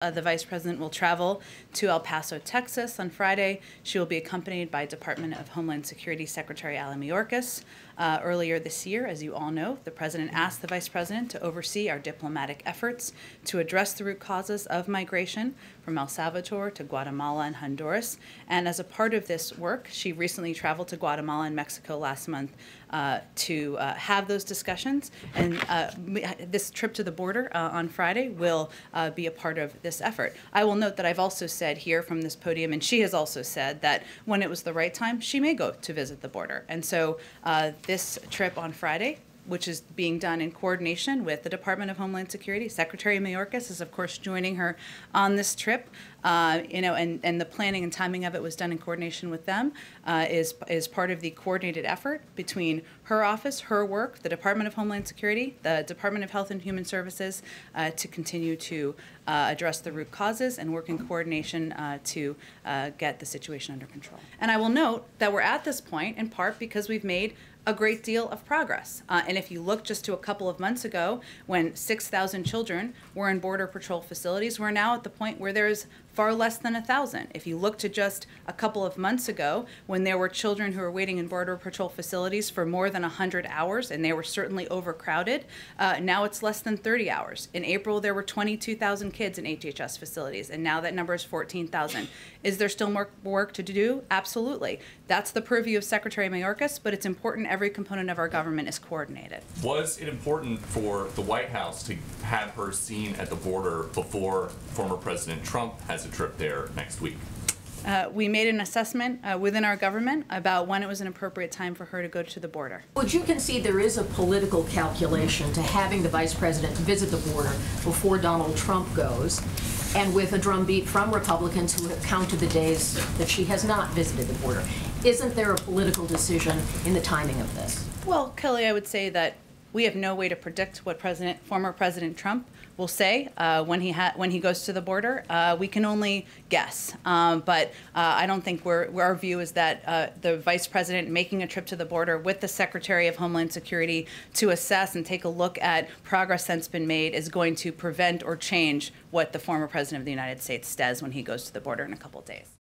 The Vice President will travel to El Paso, Texas on Friday. She will be accompanied by Department of Homeland Security Secretary Ala Mayorkas. Earlier this year, as you all know, the President asked the Vice President to oversee our diplomatic efforts to address the root causes of migration from El Salvador to Guatemala and Honduras. And as a part of this work, she recently traveled to Guatemala and Mexico last month to have those discussions. And this trip to the border on Friday will be a part of this effort. I will note that I've also said here from this podium, and she has also said that when it was the right time, she may go to visit the border. And so this trip on Friday, which is being done in coordination with the Department of Homeland Security. Secretary Mayorkas is, of course, joining her on this trip. And the planning and timing of it was done in coordination with them, is part of the coordinated effort between her office, her work, the Department of Homeland Security, the Department of Health and Human Services, to continue to address the root causes and work in coordination to get the situation under control. And I will note that we're at this point in part because we've made a great deal of progress. And if you look just to a couple of months ago, when 6,000 children were in Border Patrol facilities, we're now at the point where there's far less than 1,000. If you look to just a couple of months ago, when there were children who were waiting in Border Patrol facilities for more than 100 hours, and they were certainly overcrowded, now it's less than 30 hours. In April, there were 22,000 kids in HHS facilities, and now that number is 14,000. Is there still more work to do? Absolutely. That's the purview of Secretary Mayorkas, but it's important every component of our government is coordinated. Was it important for the White House to have her seen at the border before former President Trump has a trip there next week? We made an assessment within our government about when it was an appropriate time for her to go to the border. Would you concede there is a political calculation to having the Vice President visit the border before Donald Trump goes, and with a drumbeat from Republicans who have counted the days that she has not visited the border? Isn't there a political decision in the timing of this? Well, Kelly, I would say that we have no way to predict what former President Trump will say when he goes to the border. We can only guess, but I don't think our view is that the Vice President making a trip to the border with the Secretary of Homeland Security to assess and take a look at progress that's been made is going to prevent or change what the former President of the United States does when he goes to the border in a couple of days.